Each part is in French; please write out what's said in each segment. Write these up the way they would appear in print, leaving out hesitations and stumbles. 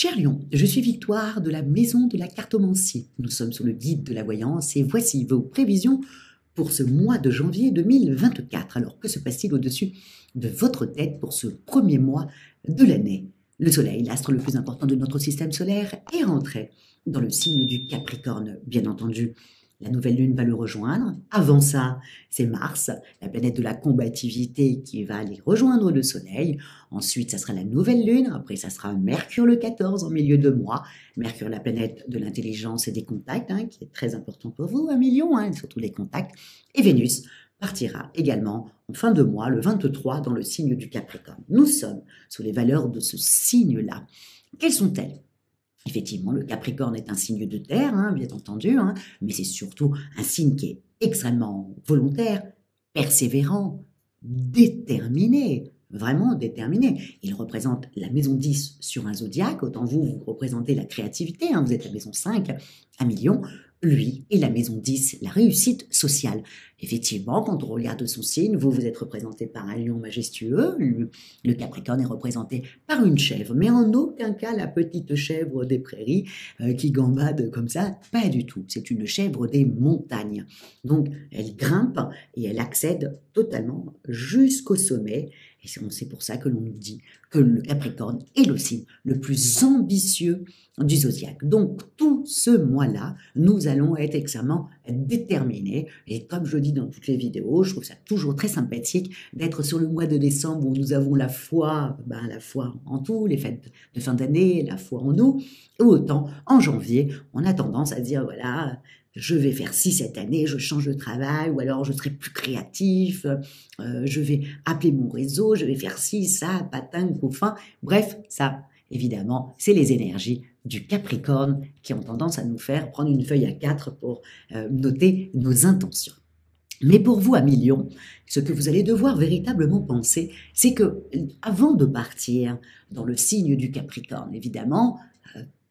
Cher Lion, je suis Victoire de la Maison de la Cartomancie. Nous sommes sur le guide de la voyance et voici vos prévisions pour ce mois de janvier 2024. Alors, que se passe-t-il au-dessus de votre tête pour ce premier mois de l'année? Le Soleil, l'astre le plus important de notre système solaire, est rentré dans le signe du Capricorne, bien entendu. La nouvelle lune va le rejoindre. Avant ça, c'est Mars, la planète de la combativité, qui va aller rejoindre le Soleil. Ensuite, ça sera la nouvelle lune. Après, ça sera Mercure le 14 en milieu de mois. Mercure, la planète de l'intelligence et des contacts, qui est très important pour vous, 1 million, surtout les contacts. Et Vénus partira également en fin de mois, le 23, dans le signe du Capricorne. Nous sommes sous les valeurs de ce signe-là. Quelles sont-elles? Effectivement, le Capricorne est un signe de terre, bien entendu, mais c'est surtout un signe qui est extrêmement volontaire, persévérant, déterminé, vraiment déterminé. Il représente la maison 10 sur un zodiaque, autant vous représentez la créativité, vous êtes la maison 5, 1 million, lui est la maison 10, la réussite sociale. Effectivement, quand on regarde son signe, vous êtes représenté par un lion majestueux, le Capricorne est représenté par une chèvre, mais en aucun cas la petite chèvre des prairies qui gambade comme ça, pas du tout. C'est une chèvre des montagnes. Donc, elle grimpe et elle accède totalement jusqu'au sommet. Et c'est pour ça que l'on nous dit que le Capricorne est le signe le plus ambitieux du zodiaque. Donc, tout ce mois-là, nous allons être extrêmement déterminés. Et comme je le dis dans toutes les vidéos, je trouve ça toujours très sympathique d'être sur le mois de décembre où nous avons la foi en tout, les fêtes de fin d'année, la foi en nous. Et autant, en janvier, on a tendance à dire, voilà, je vais faire ci cette année, je change de travail, ou alors je serai plus créatif, je vais appeler mon réseau, je vais faire ci, ça, patin, couffin. Bref, ça, évidemment, c'est les énergies du Capricorne qui ont tendance à nous faire prendre une feuille à 4 pour noter nos intentions. Mais pour vous, 1 million, ce que vous allez devoir véritablement penser, c'est que avant de partir dans le signe du Capricorne, évidemment,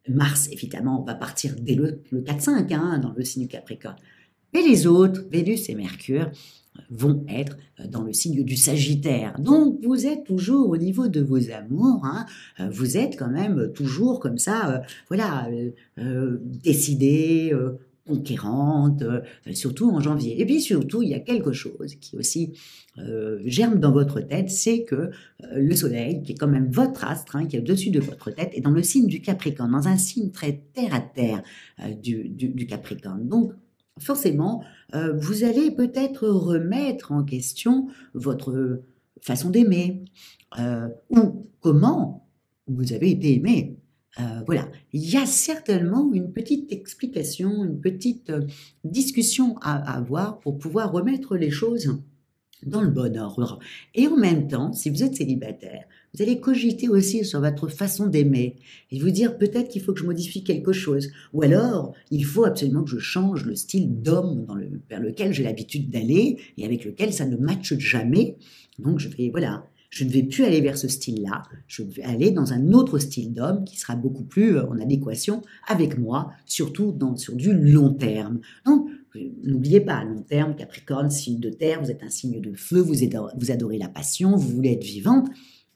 Mars, évidemment, va partir dès le 4-5, dans le signe du Capricorne. Mais les autres, Vénus et Mercure, vont être dans le signe du Sagittaire. Donc, vous êtes toujours au niveau de vos amours, vous êtes quand même toujours comme ça, décidé, conquérante, surtout en janvier. Et puis surtout, il y a quelque chose qui aussi germe dans votre tête, c'est que le Soleil, qui est quand même votre astre, qui est au-dessus de votre tête, est dans le signe du Capricorne, dans un signe très terre-à-terre du Capricorne. Donc, forcément, vous allez peut-être remettre en question votre façon d'aimer, ou comment vous avez été aimé. Voilà, il y a certainement une petite explication, une petite discussion à avoir pour pouvoir remettre les choses dans le bon ordre. Et en même temps, si vous êtes célibataire, vous allez cogiter aussi sur votre façon d'aimer et vous dire peut-être qu'il faut que je modifie quelque chose, ou alors il faut absolument que je change le style d'homme vers lequel j'ai l'habitude d'aller et avec lequel ça ne matche jamais. Donc je ne vais plus aller vers ce style-là, je vais aller dans un autre style d'homme qui sera beaucoup plus en adéquation avec moi, surtout sur du long terme. Donc, n'oubliez pas, long terme, Capricorne, signe de terre, vous êtes un signe de feu, vous adorez la passion, vous voulez être vivante,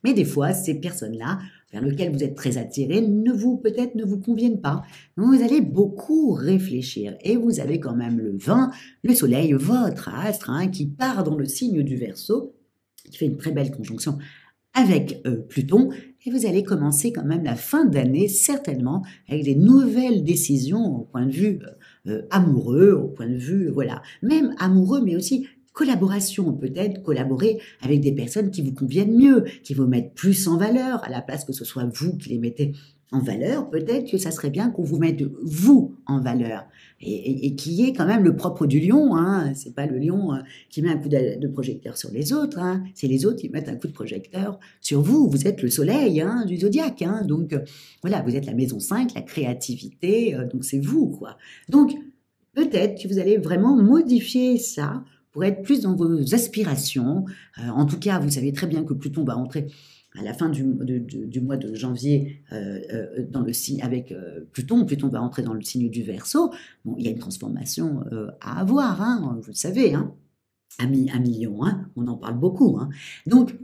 mais des fois, ces personnes-là, vers lesquelles vous êtes très attiré, peut-être ne vous conviennent pas. Donc, vous allez beaucoup réfléchir, et vous avez quand même le Soleil, votre astre, qui part dans le signe du Verseau, qui fait une très belle conjonction avec Pluton, et vous allez commencer quand même la fin d'année, certainement, avec des nouvelles décisions au point de vue amoureux, au point de vue, même amoureux, mais aussi collaboration, peut-être collaborer avec des personnes qui vous conviennent mieux, qui vous mettent plus en valeur, à la place que ce soit vous qui les mettez en valeur, peut-être que ça serait bien qu'on vous mette vous en valeur et qui est quand même le propre du lion, c'est pas le lion qui met un coup de projecteur sur les autres, c'est les autres qui mettent un coup de projecteur sur vous. Vous êtes le soleil du zodiaque, donc voilà, vous êtes la maison 5, la créativité, donc c'est vous, quoi. Donc peut-être que vous allez vraiment modifier ça pour être plus dans vos aspirations. En tout cas, vous savez très bien que Pluton va entrer à la fin du mois de janvier dans le signe avec Pluton. Pluton va entrer dans le signe du Verseau. Bon, il y a une transformation à avoir, vous le savez, 1 million, on en parle beaucoup. Donc,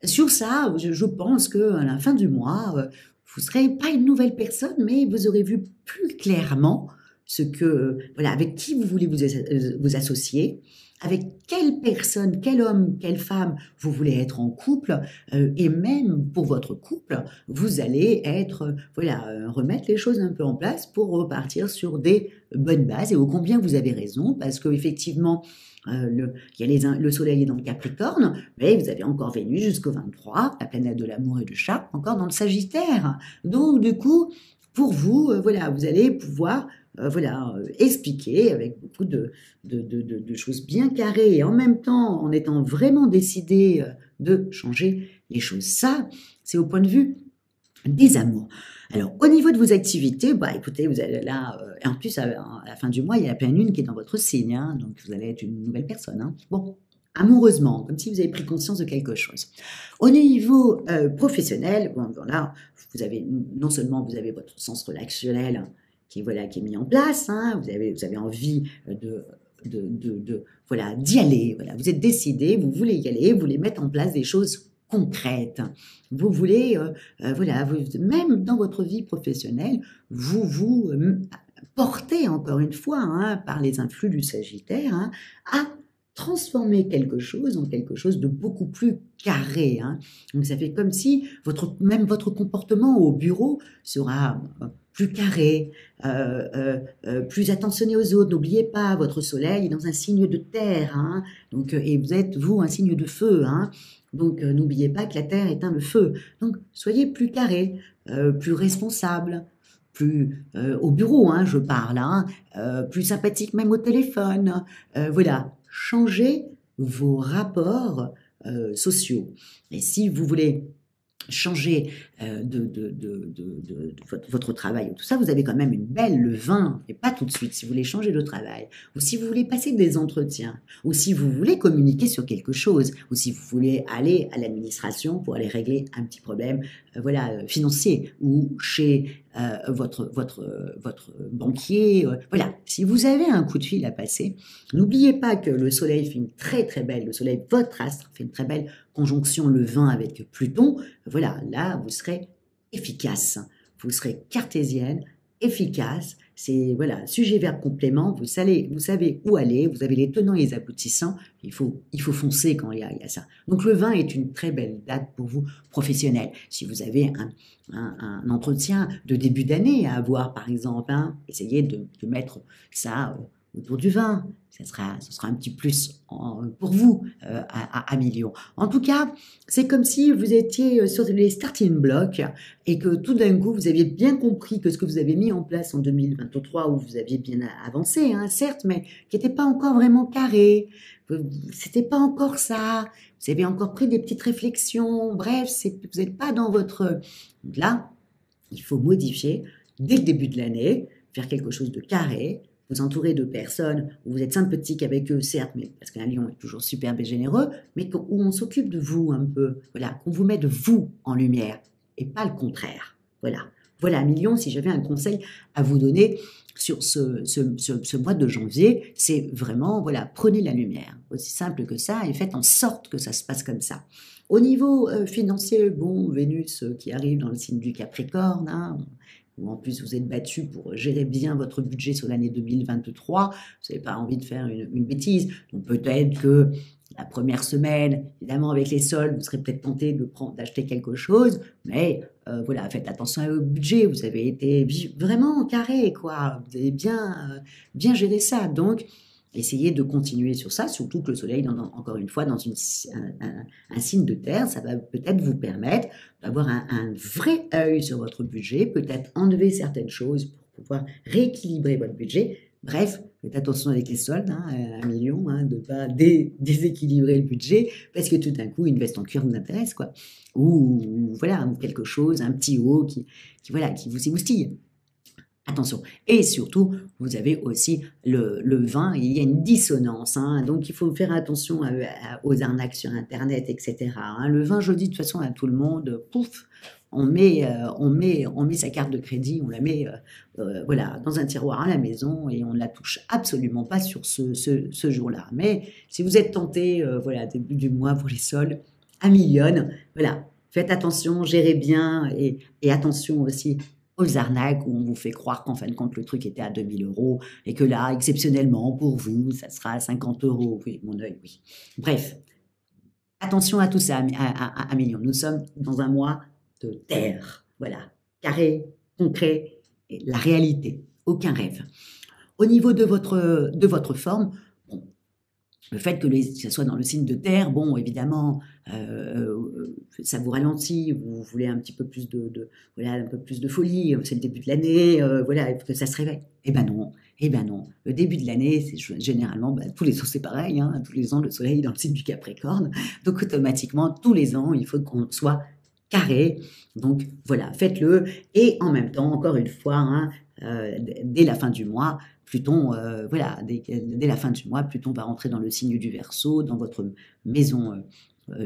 sur ça, je pense qu'à la fin du mois, vous ne serez pas une nouvelle personne, mais vous aurez vu plus clairement ce que, voilà, avec qui vous voulez vous associer, avec quelle personne, quel homme, quelle femme vous voulez être en couple, et même pour votre couple, vous allez être, voilà, remettre les choses un peu en place pour repartir sur des bonnes bases. Et ô combien vous avez raison, parce qu'effectivement, il y a le soleil est dans le Capricorne, mais vous avez encore Vénus jusqu'au 23, la planète de l'amour et du chat, encore dans le Sagittaire. Donc, du coup, pour vous, voilà, vous allez pouvoir expliquer avec beaucoup de choses bien carrées et en même temps en étant vraiment décidé de changer les choses. Ça, c'est au point de vue des amours. Alors, au niveau de vos activités, bah écoutez, vous allez là, et en plus, à la fin du mois, il y a la pleine lune qui est dans votre signe, hein, donc vous allez être une nouvelle personne. Hein. Bon, amoureusement, comme si vous avez pris conscience de quelque chose. Au niveau professionnel, bon, voilà, vous avez non seulement vous avez votre sens relationnel qui est mis en place, hein, vous avez envie voilà, d'y aller, voilà, vous êtes décidé, vous voulez y aller, vous voulez mettre en place des choses concrètes. Vous voulez, voilà, même dans votre vie professionnelle, vous portez encore une fois, hein, par les influx du Sagittaire, hein, à transformer quelque chose en quelque chose de beaucoup plus carré. Hein. Donc ça fait comme si même votre comportement au bureau sera plus carré, plus attentionné aux autres. N'oubliez pas, votre soleil est dans un signe de terre, hein, donc, et vous êtes, vous, un signe de feu. Hein. Donc, n'oubliez pas que la terre éteint le feu. Donc, soyez plus carré, plus responsable, plus au bureau, hein, je parle, hein, plus sympathique même au téléphone. Voilà, changez vos rapports sociaux. Et si vous voulez changer votre travail ou tout ça, vous avez quand même une belle le vin, et pas tout de suite, si vous voulez changer de travail, ou si vous voulez passer des entretiens, ou si vous voulez communiquer sur quelque chose, ou si vous voulez aller à l'administration pour aller régler un petit problème financier, ou chez votre banquier. Voilà, si vous avez un coup de fil à passer, n'oubliez pas que le soleil fait une très très belle, le soleil, votre astre, fait une très belle conjonction le 20 avec Pluton. Voilà, là, vous serez efficace, vous serez cartésienne, efficace, c'est, voilà, sujet, verbe, complément, vous savez où aller, vous avez les tenants et les aboutissants, il faut foncer quand il y a ça. Donc le 20 est une très belle date pour vous professionnelle. Si vous avez un entretien de début d'année à avoir, par exemple, hein, essayez de mettre ça autour du 20, ce sera un petit plus pour vous à millions. En tout cas, c'est comme si vous étiez sur les starting blocks et que tout d'un coup, vous aviez bien compris que ce que vous avez mis en place en 2023, où vous aviez bien avancé, hein, certes, mais qui n'était pas encore vraiment carré. C'était pas encore ça. Vous avez encore pris des petites réflexions. Bref, vous n'êtes pas dans votre... Là, il faut modifier dès le début de l'année, faire quelque chose de carré, vous entourez de personnes où vous êtes sympathique avec eux, certes, mais parce qu'un lion est toujours superbe et généreux, mais où on s'occupe de vous un peu, voilà, qu'on vous met de vous en lumière, et pas le contraire. Voilà, Million, si j'avais un conseil à vous donner sur ce mois de janvier, c'est vraiment, voilà, prenez la lumière, aussi simple que ça, et faites en sorte que ça se passe comme ça. Au niveau financier, bon, Vénus qui arrive dans le signe du Capricorne, hein, où en plus vous êtes battu pour gérer bien votre budget sur l'année 2023, vous n'avez pas envie de faire une bêtise, donc peut-être que la première semaine, évidemment avec les soldes, vous serez peut-être tenté d'acheter quelque chose, mais voilà, faites attention au budget, vous avez été vraiment carré, quoi, vous avez bien géré ça, donc essayez de continuer sur ça, surtout que le soleil, encore une fois, dans un signe de terre, ça va peut-être vous permettre d'avoir un vrai œil sur votre budget, peut-être enlever certaines choses pour pouvoir rééquilibrer votre budget. Bref, faites attention avec les soldes, hein, à Million, hein, de ne pas déséquilibrer le budget, parce que tout d'un coup, une veste en cuir vous intéresse, quoi. Ou voilà, quelque chose, un petit haut qui vous émoustille. Attention. Et surtout, vous avez aussi le 20, il y a une dissonance, hein, donc il faut faire attention aux arnaques sur Internet, etc. Hein. Le 20, je dis de toute façon à tout le monde, pouf, on met sa carte de crédit, on la met dans un tiroir à la maison et on ne la touche absolument pas sur ce jour-là. Mais si vous êtes tenté, début du mois pour les soldes, à Million, voilà, faites attention, gérez bien et attention aussi aux arnaques où on vous fait croire qu'en fin de compte, le truc était à 2000 € et que là, exceptionnellement, pour vous, ça sera à 50 €. Oui, mon œil, oui. Bref, attention à tout ça, à Million. Nous sommes dans un mois de terre. Voilà, carré, concret, et la réalité, aucun rêve. Au niveau de votre forme, bon, le fait que ça soit dans le signe de terre, bon, évidemment, ça vous ralentit, vous voulez un petit peu plus voilà, un peu plus de folie, c'est le début de l'année, voilà, il faut que ça se réveille. Eh ben non, eh ben non. Le début de l'année, c'est généralement, tous les ans, c'est pareil, hein, tous les ans, le soleil est dans le signe du Capricorne, donc automatiquement, tous les ans, il faut qu'on soit carré. Donc voilà, faites-le. Et en même temps, encore une fois, hein, dès la fin du mois, Pluton, voilà, dès la fin du mois, Pluton va rentrer dans le signe du Verseau, dans votre maison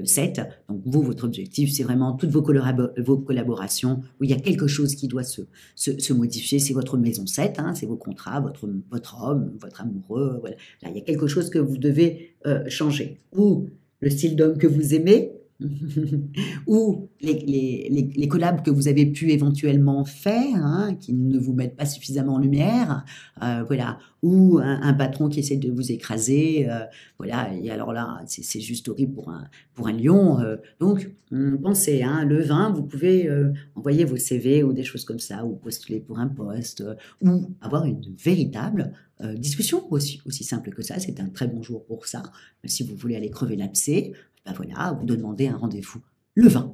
7. Donc vous, votre objectif, c'est vraiment toutes vos collaborations où il y a quelque chose qui doit se modifier. C'est votre maison 7, hein, c'est vos contrats, votre homme, votre amoureux. Voilà. Là, il y a quelque chose que vous devez changer. Ou le style d'homme que vous aimez, ou les collabs que vous avez pu éventuellement faire, hein, qui ne vous mettent pas suffisamment en lumière, voilà, ou un patron qui essaie de vous écraser, voilà, et alors là, c'est juste horrible pour un lion. Donc, pensez, hein, le 20, vous pouvez envoyer vos CV ou des choses comme ça, ou postuler pour un poste, ou avoir une véritable discussion, aussi simple que ça. C'est un très bon jour pour ça. Si vous voulez aller crever l'abcès, ben voilà, vous demandez un rendez-vous le 20.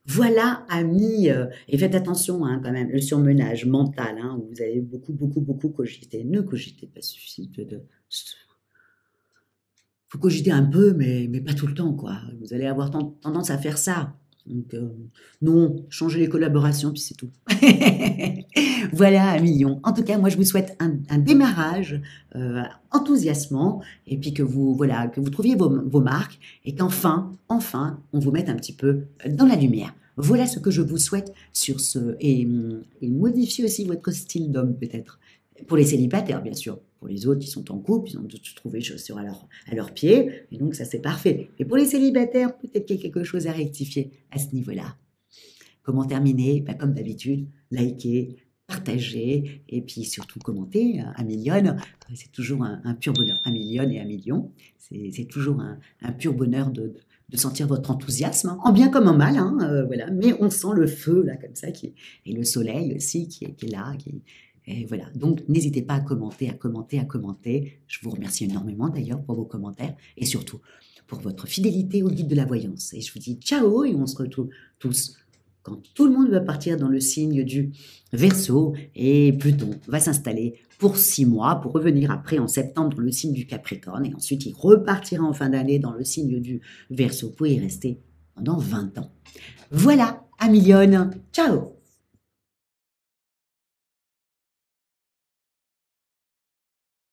Voilà, amis, et faites attention, hein, quand même, le surmenage mental, hein, où vous allez beaucoup cogiter. Ne cogitez pas suffisamment. Faut cogiter un peu, mais pas tout le temps, quoi. Vous allez avoir tendance à faire ça. Donc, non, changez les collaborations, puis c'est tout. Voilà, un million. En tout cas, moi, je vous souhaite un démarrage enthousiasmant, et puis que vous trouviez vos marques, et qu'enfin, on vous mette un petit peu dans la lumière. Voilà ce que je vous souhaite sur ce... Et modifiez aussi votre style d'homme, peut-être. Pour les célibataires, bien sûr. Pour les autres, ils sont en couple, ils ont tout trouvé chaussures à leurs pieds, et donc ça, c'est parfait. Et pour les célibataires, peut-être qu'il y a quelque chose à rectifier à ce niveau-là. Comment terminer? Ben, comme d'habitude, likez, partagez, et puis surtout commentez. Un million, c'est toujours un pur bonheur. Un million et un million, c'est toujours un pur bonheur de sentir votre enthousiasme, hein, en bien comme en mal, hein, voilà. Mais on sent le feu, là, comme ça, et le soleil aussi qui est là, et voilà, donc n'hésitez pas à commenter. Je vous remercie énormément d'ailleurs pour vos commentaires et surtout pour votre fidélité au guide de la voyance. Et je vous dis ciao et on se retrouve tous quand tout le monde va partir dans le signe du Verseau et Pluton va s'installer pour 6 mois, pour revenir après en septembre dans le signe du Capricorne et ensuite il repartira en fin d'année dans le signe du Verseau pour y rester pendant 20 ans. Voilà, à million, ciao!